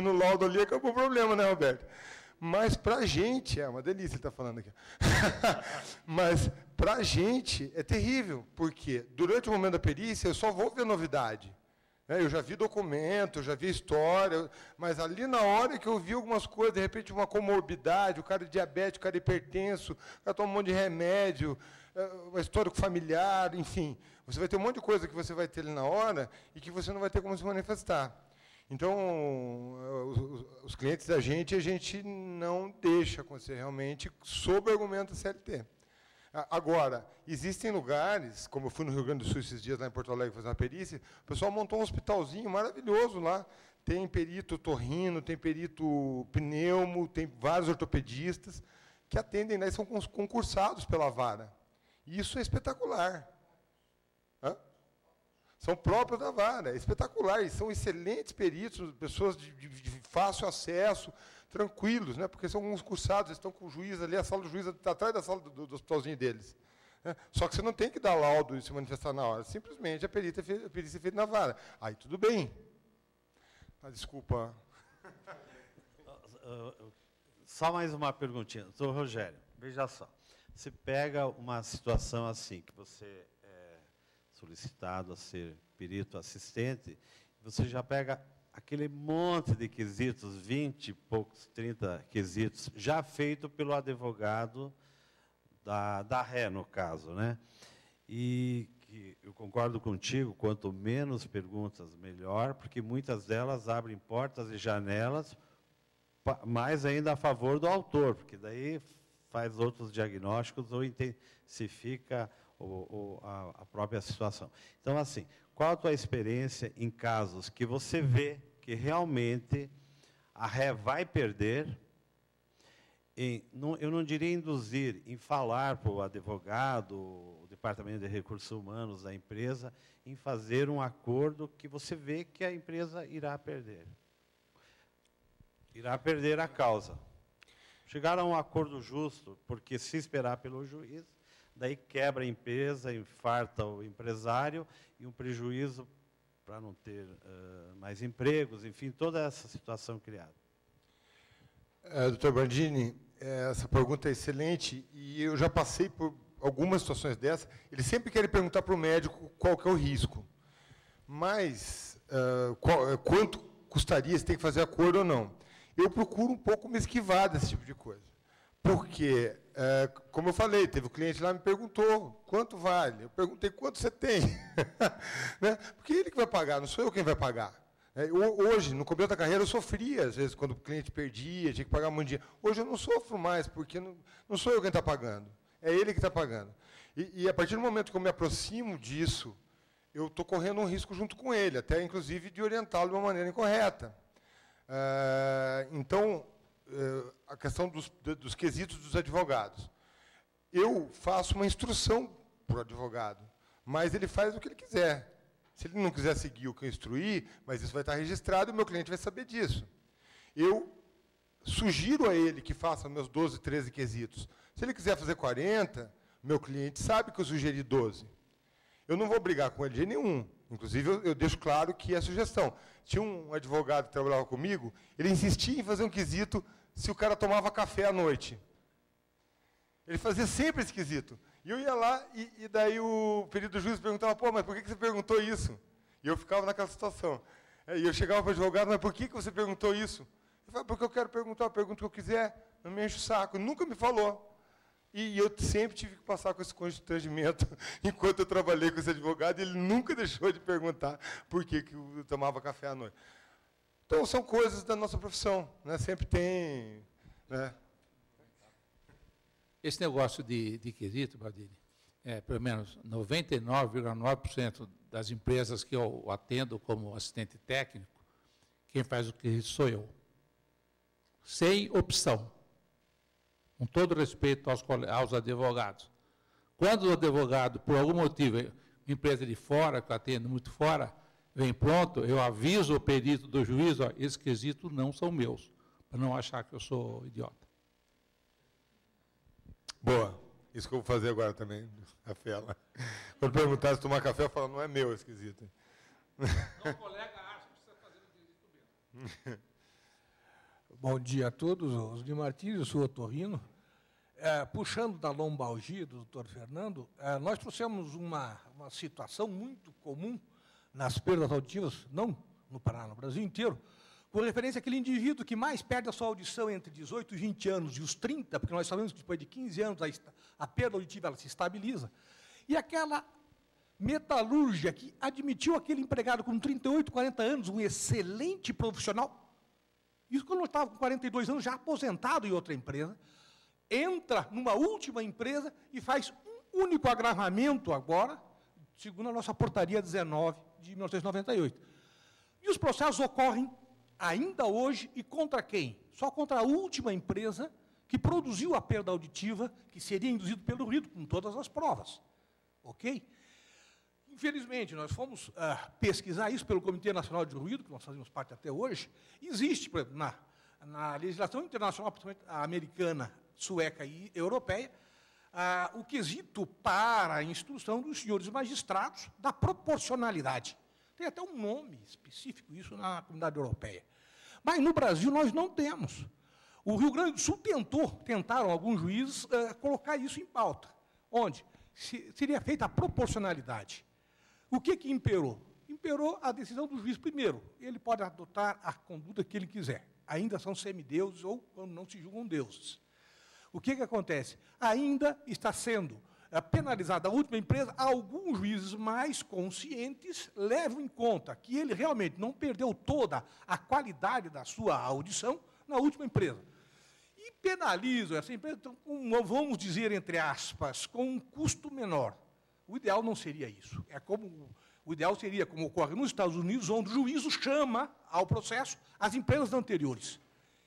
no laudo ali, acabou o problema, né, Roberto? Mas para a gente, é uma delícia ele está falando aqui. Mas para a gente é terrível, porque durante o momento da perícia eu só vou ver novidade. Eu já vi documento, eu já vi história, mas ali na hora que eu vi algumas coisas, de repente uma comorbidade, o cara é diabético, o cara é hipertenso, o cara toma um monte de remédio, uma história familiar, enfim. Você vai ter um monte de coisa que você vai ter ali na hora e que você não vai ter como se manifestar. Então, os clientes da gente, a gente não deixa acontecer realmente sob o argumento da CLT. Agora, existem lugares, como eu fui no Rio Grande do Sul esses dias, lá em Porto Alegre, fazer uma perícia, o pessoal montou um hospitalzinho maravilhoso lá, tem perito otorrino, tem perito pneumo, tem vários ortopedistas que atendem, né, são concursados pela vara. E isso é espetacular. Hã? São próprios da vara, é espetacular, e são excelentes peritos, pessoas de fácil acesso, tranquilos, né, porque são uns cursados, eles estão com o juiz ali, a sala do juiz está atrás da sala do hospitalzinho deles. Né? Só que você não tem que dar laudo e se manifestar na hora, simplesmente a perícia é feita na vara. Aí tudo bem. Ah, desculpa. Só mais uma perguntinha. Doutor Rogério, veja só. Você pega uma situação assim, que você solicitado a ser perito assistente, você já pega aquele monte de quesitos, 20 e poucos, 30 quesitos, já feito pelo advogado da ré, no caso, né? E que eu concordo contigo, quanto menos perguntas, melhor, porque muitas delas abrem portas e janelas, mais ainda a favor do autor, porque daí faz outros diagnósticos ou intensifica a própria situação. Então, assim, qual a tua experiência em casos que você vê que realmente a ré vai perder, eu não diria induzir, em falar para o advogado, o departamento de recursos humanos da empresa, em fazer um acordo que você vê que a empresa irá perder. Irá perder a causa. Chegar a um acordo justo, porque se esperar pelo juiz, daí quebra a empresa, infarta o empresário e um prejuízo para não ter mais empregos, enfim, toda essa situação criada. Doutor Bandini, essa pergunta é excelente e eu já passei por algumas situações dessas. Eles sempre querem perguntar para o médico qual que é o risco. Mas quanto custaria, se tem que fazer acordo ou não. Eu procuro um pouco me esquivar desse tipo de coisa. Porque, como eu falei, teve um cliente lá que me perguntou, quanto vale? Eu perguntei, quanto você tem? Né? Porque ele que vai pagar, não sou eu quem vai pagar. Hoje, no começo da carreira, eu sofria, às vezes, quando o cliente perdia, tinha que pagar muito dinheiro. Hoje eu não sofro mais, porque não sou eu quem está pagando, é ele que está pagando. E a partir do momento que eu me aproximo disso, eu estou correndo um risco junto com ele, até, inclusive, de orientá-lo de uma maneira incorreta. Então, a questão dos quesitos dos advogados. Eu faço uma instrução para o advogado, mas ele faz o que ele quiser. Se ele não quiser seguir o que eu instruí, mas isso vai estar registrado e o meu cliente vai saber disso. Eu sugiro a ele que faça meus 12, 13 quesitos. Se ele quiser fazer 40, meu cliente sabe que eu sugeri 12. Eu não vou brigar com ele de nenhum. Inclusive, eu deixo claro que é sugestão. Tinha um advogado que trabalhava comigo, ele insistia em fazer um quesito se o cara tomava café à noite. Ele fazia sempre esse quesito. E eu ia lá, e daí o perito do juiz perguntava, pô, mas por que você perguntou isso? E eu ficava naquela situação. E eu chegava para o advogado, mas por que você perguntou isso? Eu falava, porque eu quero perguntar, eu pergunto o que eu quiser, não me enche o saco. Nunca me falou. E eu sempre tive que passar com esse constrangimento enquanto eu trabalhei com esse advogado, e ele nunca deixou de perguntar por que eu tomava café à noite. Então, são coisas da nossa profissão, né? Sempre tem... Né? Esse negócio de quesito, Baldini, pelo menos 99,9% das empresas que eu atendo como assistente técnico, quem faz o quesito sou eu. Sem opção. Com todo respeito aos advogados. Quando o advogado, por algum motivo, uma empresa de fora, que eu atendo muito fora, vem pronto, eu aviso o perito do juiz, ó, esses quesitos não são meus, para não achar que eu sou idiota. Boa. Isso que eu vou fazer agora também, café lá. Quando perguntar se tomar café, eu falo, não é meu esse quesito. Não, o colega acha que você está fazendo quesito mesmo. Bom dia a todos. Osni Martins, eu sou otorrino. Puxando da lombalgia do doutor Fernando, nós trouxemos uma situação muito comum nas perdas auditivas, não no Paraná, no Brasil inteiro, com referência àquele indivíduo que mais perde a sua audição entre 18 e 20 anos e os 30, porque nós sabemos que depois de 15 anos a perda auditiva ela se estabiliza, e aquela metalúrgica que admitiu aquele empregado com 38, 40 anos, um excelente profissional, isso quando eu estava com 42 anos, já aposentado em outra empresa, entra numa última empresa e faz um único agravamento agora, segundo a nossa portaria 19 de 1998. E os processos ocorrem ainda hoje e contra quem? Só contra a última empresa que produziu a perda auditiva, que seria induzida pelo ruído, com todas as provas. Ok? Infelizmente, nós fomos pesquisar isso pelo Comitê Nacional de Ruído, que nós fazemos parte até hoje. Existe, por exemplo, na legislação internacional, principalmente a americana, sueca e europeia, o quesito para a instrução dos senhores magistrados da proporcionalidade. Tem até um nome específico isso na comunidade europeia. Mas no Brasil nós não temos. O Rio Grande do Sul tentaram alguns juízes colocar isso em pauta, onde seria feita a proporcionalidade. O que imperou? Imperou a decisão do juiz primeiro. Ele pode adotar a conduta que ele quiser. Ainda são semideuses ou quando não se julgam deuses. O que acontece? Ainda está sendo penalizada a última empresa. Alguns juízes mais conscientes levam em conta que ele realmente não perdeu toda a qualidade da sua audição na última empresa. E penalizam essa empresa, então, vamos dizer, entre aspas, com um custo menor. O ideal não seria isso. O ideal seria, como ocorre nos Estados Unidos, onde o juízo chama ao processo as empresas anteriores.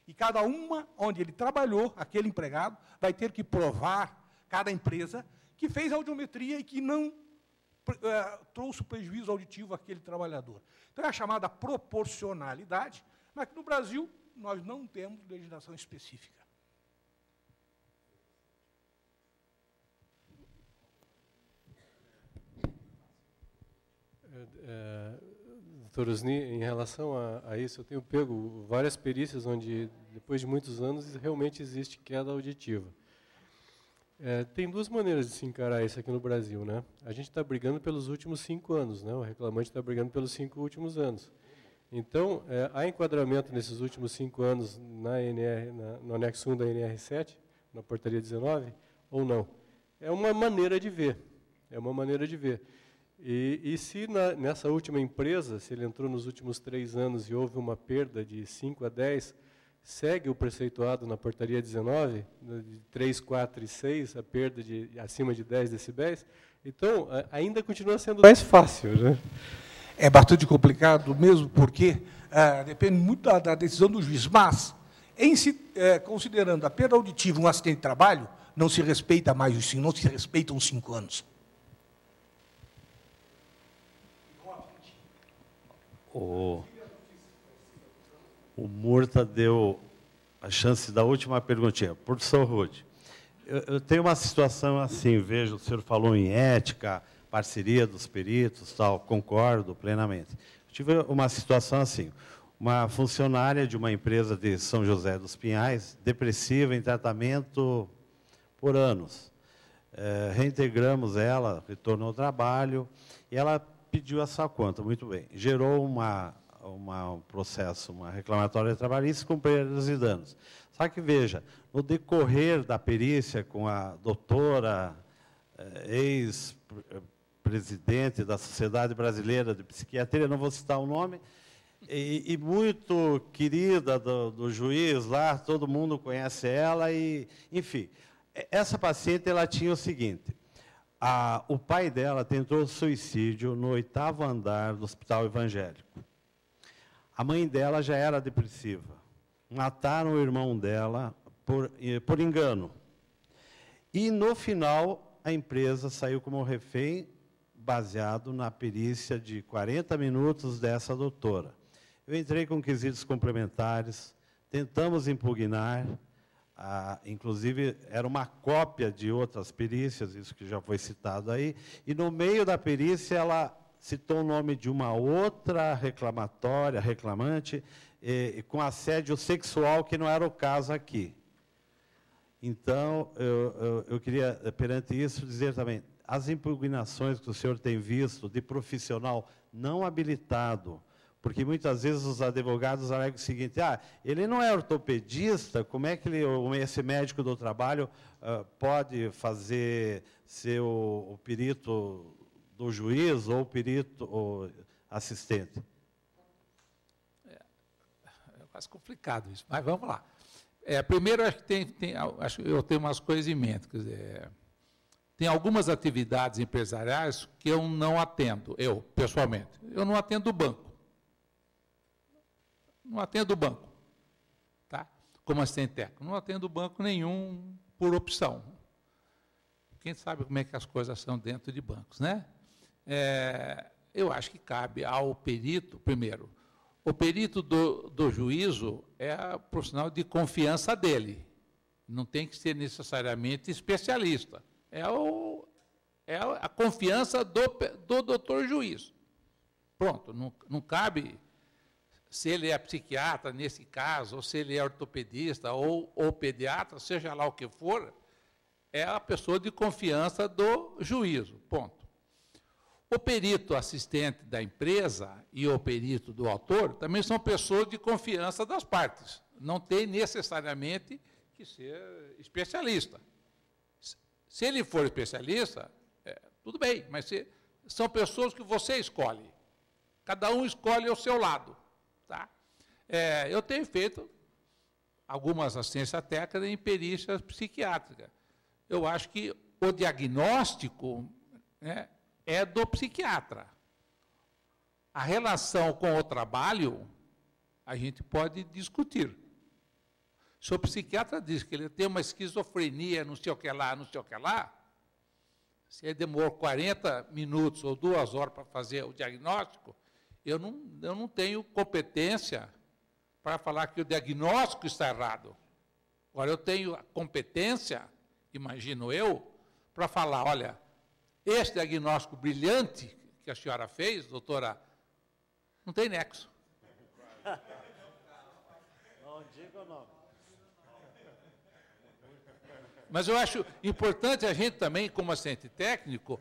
E cada uma, onde ele trabalhou, aquele empregado, vai ter que provar, cada empresa, que fez audiometria e que não trouxe prejuízo auditivo àquele trabalhador. Então, é a chamada proporcionalidade, mas que no Brasil nós não temos legislação específica. Doutor Osni, em relação a isso, eu tenho pego várias perícias onde, depois de muitos anos, realmente existe queda auditiva. Tem duas maneiras de se encarar isso aqui no Brasil, né? A gente está brigando pelos últimos 5 anos, né? O reclamante está brigando pelos 5 últimos anos. Então, há enquadramento nesses últimos 5 anos no anexo 1 da NR7, na portaria 19, ou não? É uma maneira de ver. É uma maneira de ver. E se nessa última empresa, se ele entrou nos últimos 3 anos e houve uma perda de 5 a 10, segue o preceituado na portaria 19, de 3, 4 e 6, a perda acima de 10 decibéis, então ainda continua sendo mais fácil, né? É bastante complicado mesmo, porque depende muito da decisão do juiz, mas, considerando a perda auditiva um acidente de trabalho, não se respeita mais os 5, não se respeitam os 5 anos. O Murta deu a chance da última perguntinha. Professor Rude, eu tenho uma situação assim, vejo, o senhor falou em ética, parceria dos peritos, tal, concordo plenamente. Eu tive uma situação assim, uma funcionária de uma empresa de São José dos Pinhais, depressiva, em tratamento por anos. Reintegramos ela, retornou ao trabalho, e ela pediu a sua conta, muito bem. Gerou um processo, uma reclamatória trabalhista com perdas e danos. Só que, veja, no decorrer da perícia com a doutora, ex-presidente da Sociedade Brasileira de Psiquiatria, não vou citar o nome, e muito querida do juiz lá, todo mundo conhece ela, e, enfim, essa paciente ela tinha o seguinte: o pai dela tentou suicídio no 8º andar do Hospital Evangélico. A mãe dela já era depressiva. Mataram o irmão dela por engano. E, no final, a empresa saiu como refém, baseado na perícia de 40 minutos dessa doutora. Eu entrei com quesitos complementares, tentamos impugnar, inclusive, era uma cópia de outras perícias, isso que já foi citado aí, e no meio da perícia ela citou o nome de uma outra reclamante, com assédio sexual, que não era o caso aqui. Então, eu queria, perante isso, dizer também, as impugnações que o senhor tem visto de profissional não habilitado, porque muitas vezes os advogados alegam o seguinte, ele não é ortopedista, como é que esse médico do trabalho pode ser o perito do juiz ou o perito ou assistente? É quase complicado isso, mas vamos lá. Primeiro, acho que eu tenho umas coisas em mente. Quer dizer, tem algumas atividades empresariais que eu não atendo, eu, pessoalmente. Eu não atendo o banco. Não atendo o banco, tá? Como assistente técnico. Não atendo banco nenhum por opção. Quem sabe como é que as coisas são dentro de bancos, né? Eu acho que cabe ao perito, primeiro, o perito do juízo é profissional de confiança dele. Não tem que ser necessariamente especialista. É a confiança do doutor juiz. Pronto, não cabe se ele é psiquiatra, nesse caso, ou se ele é ortopedista ou pediatra, seja lá o que for, é a pessoa de confiança do juízo, ponto. O perito assistente da empresa e o perito do autor também são pessoas de confiança das partes. Não tem necessariamente que ser especialista. Se ele for especialista, tudo bem, mas são pessoas que você escolhe. Cada um escolhe o seu lado. Tá? Eu tenho feito algumas assistências técnicas em perícias psiquiátricas. Eu acho que o diagnóstico, né, é do psiquiatra. A relação com o trabalho, a gente pode discutir. Se o psiquiatra diz que ele tem uma esquizofrenia, não sei o que lá, não sei o que lá, se ele demorou 40 minutos ou 2 horas para fazer o diagnóstico, eu não tenho competência para falar que o diagnóstico está errado. Agora, eu tenho a competência, imagino eu, para falar, olha, esse diagnóstico brilhante que a senhora fez, doutora, não tem nexo. Não diga o nome. Mas eu acho importante a gente também, como assistente técnico,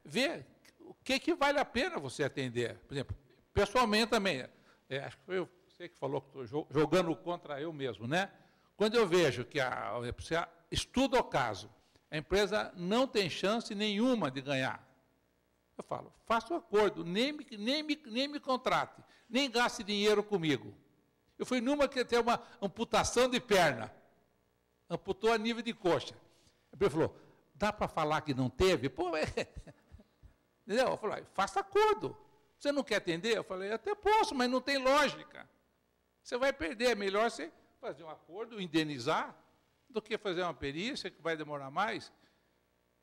ver o que vale a pena você atender. Por exemplo, pessoalmente também, acho que foi você que falou que estou jogando contra eu mesmo, né? Quando eu vejo que você estuda o caso, a empresa não tem chance nenhuma de ganhar, eu falo, faça o acordo, nem me contrate, nem gaste dinheiro comigo. Eu fui numa que tem uma amputação de perna, amputou a nível de coxa. A empresa falou, dá para falar que não teve? Pô, entendeu? Eu falei, faça acordo. Você não quer atender? Eu falei, até posso, mas não tem lógica. Você vai perder, é melhor você fazer um acordo, indenizar, do que fazer uma perícia que vai demorar mais.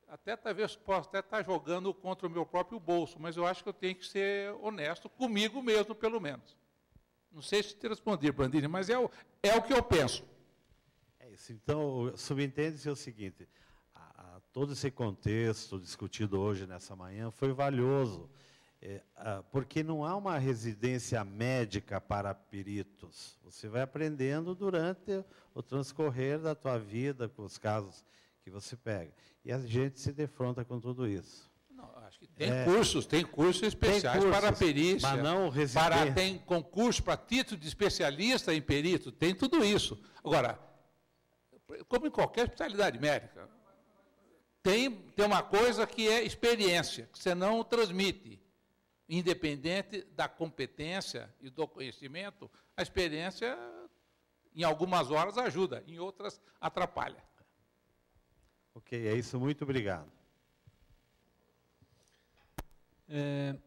Até talvez possa até estar jogando contra o meu próprio bolso, mas eu acho que eu tenho que ser honesto comigo mesmo, pelo menos. Não sei se te respondi, Brandini, mas é o que eu penso. É isso. Então, subentende-se o seguinte, todo esse contexto discutido hoje, nessa manhã, foi valioso, porque não há uma residência médica para peritos. Você vai aprendendo durante o transcorrer da tua vida, com os casos que você pega. E a gente se defronta com tudo isso. Não, acho que tem cursos especiais para perícia, mas não tem concurso para título de especialista em perito, tem tudo isso. Agora, como em qualquer especialidade médica, tem uma coisa que é experiência, que você não transmite. Independente da competência e do conhecimento, a experiência, em algumas horas, ajuda, em outras, atrapalha. Ok, é isso. Muito obrigado.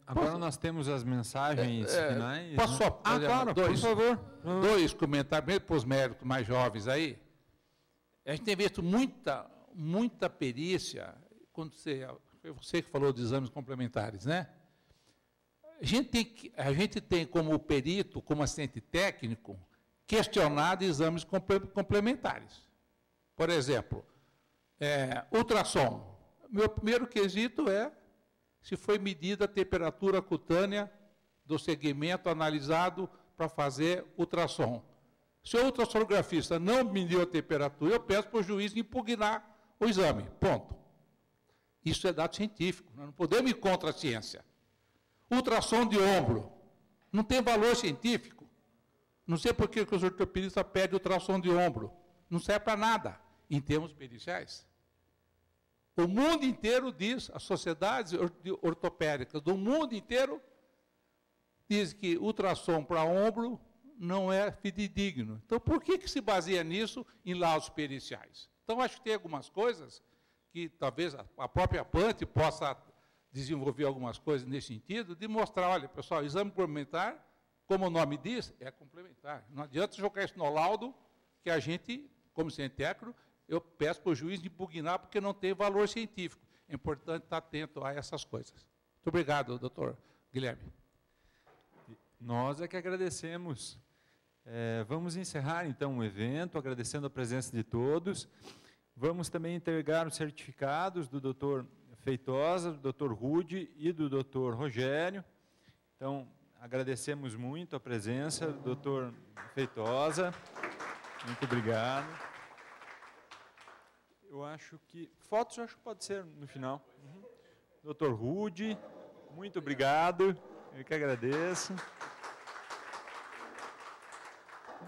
Agora nós temos as mensagens finais. Posso só fazer claro, por favor. 2 comentários, mesmo para os médicos mais jovens aí. A gente tem visto muita perícia, quando foi você que falou de exames complementares, né? A gente tem como perito, como assistente técnico, questionado exames complementares. Por exemplo, ultrassom. Meu primeiro quesito é se foi medida a temperatura cutânea do segmento analisado para fazer ultrassom. Se o ultrassonografista não mediu a temperatura, eu peço para o juiz impugnar o exame. Ponto. Isso é dado científico, nós não podemos ir contra a ciência. Ultrassom de ombro não tem valor científico. Não sei por que os ortopedistas pedem ultrassom de ombro. Não serve para nada, em termos periciais. O mundo inteiro diz, as sociedades ortopédicas do mundo inteiro dizem que ultrassom para ombro não é fidedigno. Então, por que se baseia nisso em laudos periciais? Então, acho que tem algumas coisas que talvez a própria PANTE possa desenvolver algumas coisas nesse sentido, de mostrar, olha, pessoal, exame complementar, como o nome diz, é complementar. Não adianta jogar isso no laudo, que a gente, como cientécnico, eu peço para o juiz impugnar, porque não tem valor científico. É importante estar atento a essas coisas. Muito obrigado, doutor Guilherme. Nós é que agradecemos. Vamos encerrar, então, o evento, agradecendo a presença de todos. Vamos também entregar os certificados do doutor Feitosa, do doutor Rude e do doutor Rogério. Então, agradecemos muito a presença do doutor Feitosa. Muito obrigado. Eu acho que... Fotos eu acho que pode ser no final. Doutor Rude, muito obrigado. Eu que agradeço.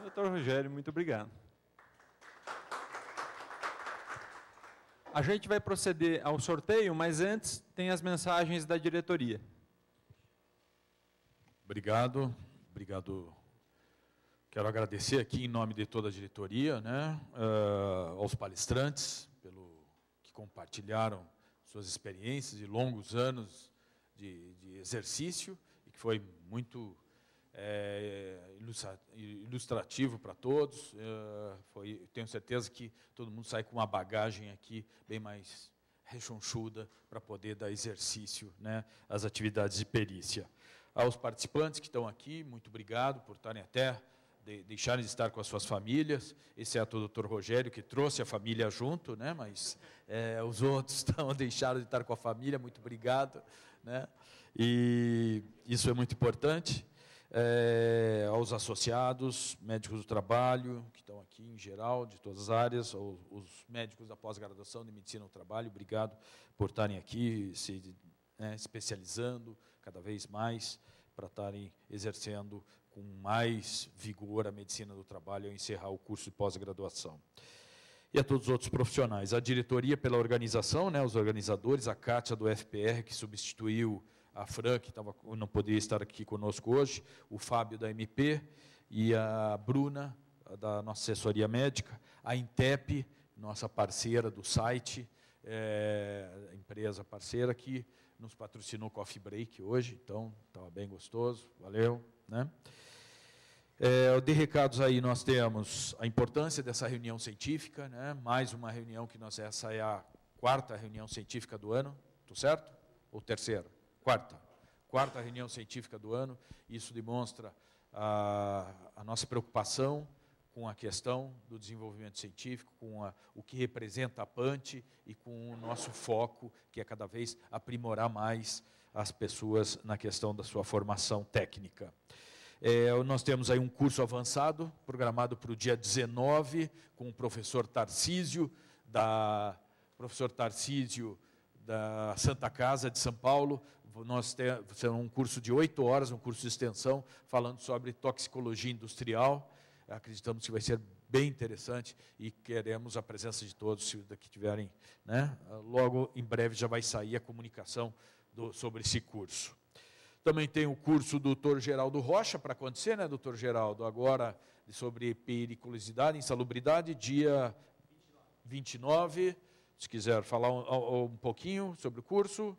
Doutor Rogério, muito obrigado. A gente vai proceder ao sorteio, mas antes tem as mensagens da diretoria. Obrigado. Quero agradecer aqui em nome de toda a diretoria, né, aos palestrantes, que compartilharam suas experiências de longos anos de exercício, e que foi muito ilustrativo para todos. Tenho certeza que todo mundo sai com uma bagagem aqui bem mais rechonchuda para poder dar exercício, né, às atividades de perícia. Aos participantes que estão aqui, muito obrigado por estarem deixarem de estar com as suas famílias, exceto o doutor Rogério, que trouxe a família junto, né, mas os outros deixaram de estar com a família, muito obrigado, né, e isso é muito importante. Aos associados, médicos do trabalho, que estão aqui em geral, de todas as áreas, os médicos da pós-graduação de medicina do trabalho, obrigado por estarem aqui, se especializando cada vez mais, para estarem exercendo com mais vigor a medicina do trabalho ao encerrar o curso de pós-graduação. E a todos os outros profissionais. A diretoria pela organização, né, os organizadores, a Kátia do FPR, que substituiu a Fran, que não poderia estar aqui conosco hoje, o Fábio da MP e a Bruna, da nossa assessoria médica, a Intep, nossa parceira do site, empresa parceira que nos patrocinou Coffee Break hoje, então estava bem gostoso, valeu, né? De recados aí nós temos a importância dessa reunião científica, né? Mais uma reunião que essa é a 4ª reunião científica do ano, estou certo? Ou terceira? Quarta reunião científica do ano. Isso demonstra a nossa preocupação com a questão do desenvolvimento científico, com o que representa a PANTE e com o nosso foco, que é cada vez aprimorar mais as pessoas na questão da sua formação técnica. Nós temos aí um curso avançado, programado para o dia 19, com o professor Tarcísio, da Santa Casa de São Paulo. Nós temos um curso de 8 horas, um curso de extensão, falando sobre toxicologia industrial. Acreditamos que vai ser bem interessante e queremos a presença de todos, se daqui tiverem, né? Logo, em breve, já vai sair a comunicação sobre esse curso. Também tem o curso do Dr. Geraldo Rocha para acontecer, né, doutor Geraldo? Agora, sobre periculosidade e insalubridade, dia 29. Se quiser falar um pouquinho sobre o curso.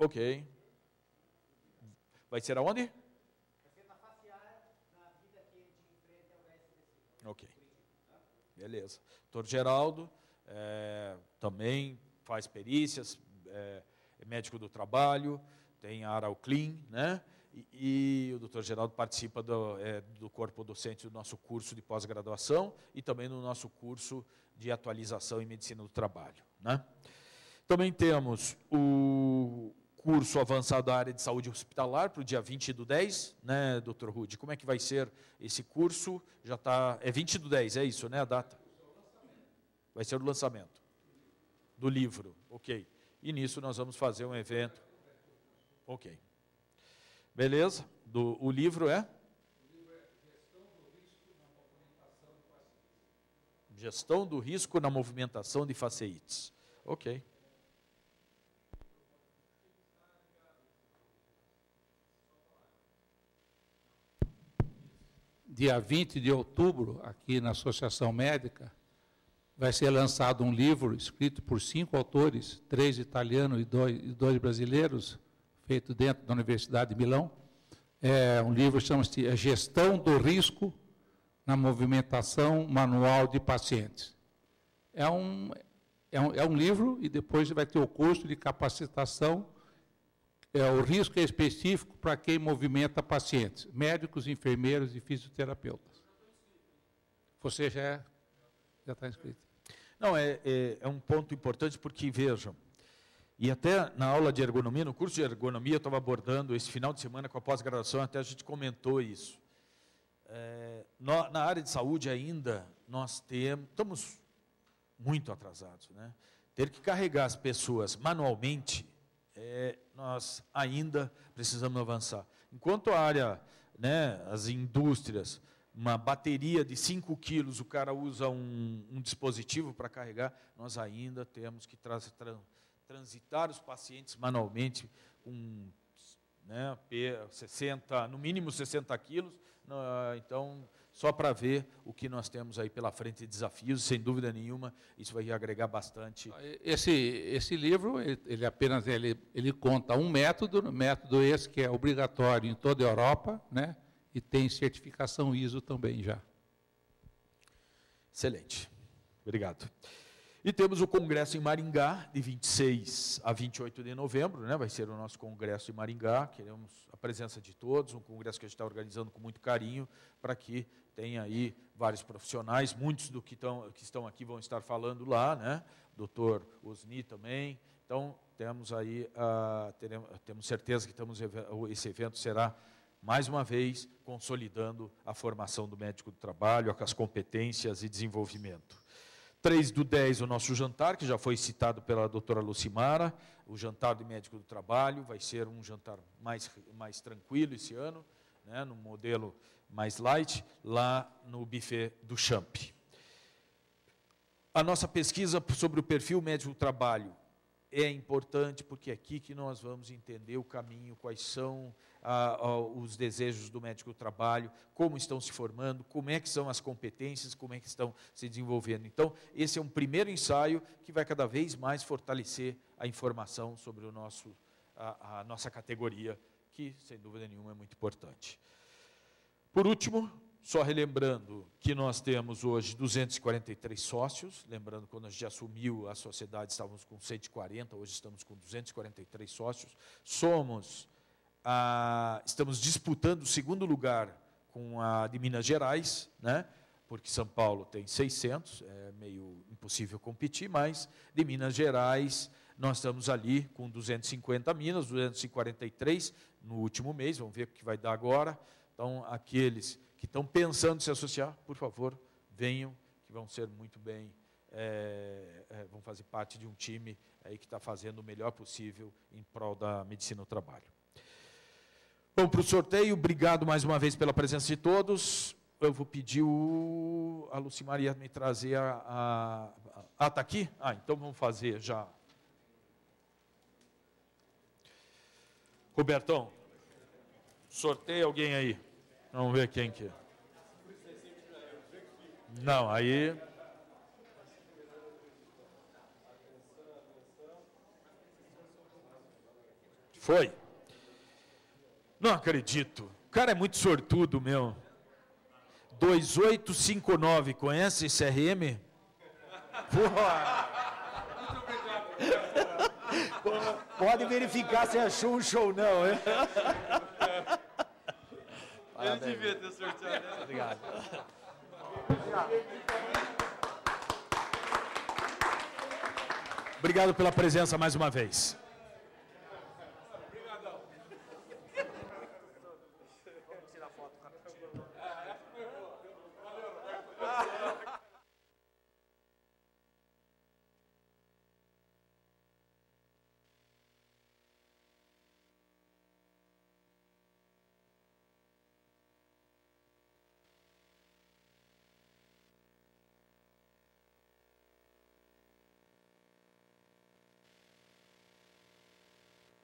Ok. Vai ser aonde? Vai ser na face A, na vida que de frente ao SBC. Ok. Beleza. Doutor Geraldo também faz perícias, é médico do trabalho, tem a Arauclean, né? E o doutor Geraldo participa do corpo docente do nosso curso de pós-graduação e também no nosso curso de atualização em medicina do trabalho, né? Também temos o curso avançado da área de saúde hospitalar para o dia 20/10, né, doutor Rude? Como é que vai ser esse curso? Já está, é 20/10, é isso, né, a data? Vai ser o lançamento do livro, ok. E nisso nós vamos fazer um evento. Ok. Beleza? O livro é? Gestão do risco na movimentação de faceites. Ok. Dia 20 de outubro, aqui na Associação Médica, vai ser lançado um livro escrito por 5 autores, 3 italianos e 2 brasileiros, feito dentro da Universidade de Milão. É um livro que chama-se Gestão do Risco na Movimentação Manual de Pacientes. É um livro e depois vai ter o curso de capacitação. O risco é específico para quem movimenta pacientes, médicos, enfermeiros e fisioterapeutas. Você já está inscrito. Não, é um ponto importante porque, vejam, e até na aula de ergonomia, no curso de ergonomia, eu estava abordando esse final de semana com a pós-graduação, até a gente comentou isso. Na área de saúde ainda, nós estamos muito atrasados, né? Ter que carregar as pessoas manualmente, nós ainda precisamos avançar. Enquanto a área, né, as indústrias, uma bateria de 5 quilos, o cara usa um dispositivo para carregar, nós ainda temos que transitar os pacientes manualmente com, né, 60, no mínimo 60 quilos. Então, só para ver o que nós temos aí pela frente de desafios, sem dúvida nenhuma, isso vai agregar bastante. Esse livro, ele apenas ele conta um método esse que é obrigatório em toda a Europa, né? E tem certificação ISO também já. Excelente. Obrigado. E temos o congresso em Maringá, de 26 a 28 de novembro, né? Vai ser o nosso congresso em Maringá, queremos a presença de todos, um congresso que a gente está organizando com muito carinho, para que tenha aí vários profissionais, muitos do que estão aqui vão estar falando lá, né? Doutor Osni também. Então, temos aí, temos certeza que esse evento será, mais uma vez, consolidando a formação do médico do trabalho, as competências e desenvolvimento. 3/10, o nosso jantar, que já foi citado pela doutora Lucimara, o jantar de médico do trabalho, vai ser um jantar mais tranquilo esse ano, né, no modelo mais light, lá no buffet do Champ. A nossa pesquisa sobre o perfil médico do trabalho é importante, porque é aqui que nós vamos entender o caminho, quais são os desejos do médico do trabalho, como estão se formando, como é que são as competências, como é que estão se desenvolvendo. Então, esse é um primeiro ensaio que vai cada vez mais fortalecer a informação sobre a nossa categoria, que, sem dúvida nenhuma, é muito importante. Por último, só relembrando que nós temos hoje 243 sócios, lembrando que quando a gente assumiu a sociedade estávamos com 140, hoje estamos com 243 sócios, estamos disputando o segundo lugar com a de Minas Gerais, né? Porque São Paulo tem 600, é meio impossível competir, mas de Minas Gerais nós estamos ali com 250 Minas, 243 no último mês, vamos ver o que vai dar agora. Então, aqueles que estão pensando em se associar, por favor, venham, que vão ser muito bem, vão fazer parte de um time aí que está fazendo o melhor possível em prol da medicina do trabalho. Vamos para o sorteio, obrigado mais uma vez pela presença de todos. Eu vou pedir a Lucimar ia me trazer está aqui? Então vamos fazer já. Robertão, sorteia alguém aí. Vamos ver quem que é. Não, aí... Foi. Não acredito. O cara é muito sortudo, meu. 2859, conhece esse RM? Porra. Pode verificar se achou um show, não, hein? Ele devia ter sorteado. Obrigado. Obrigado pela presença mais uma vez.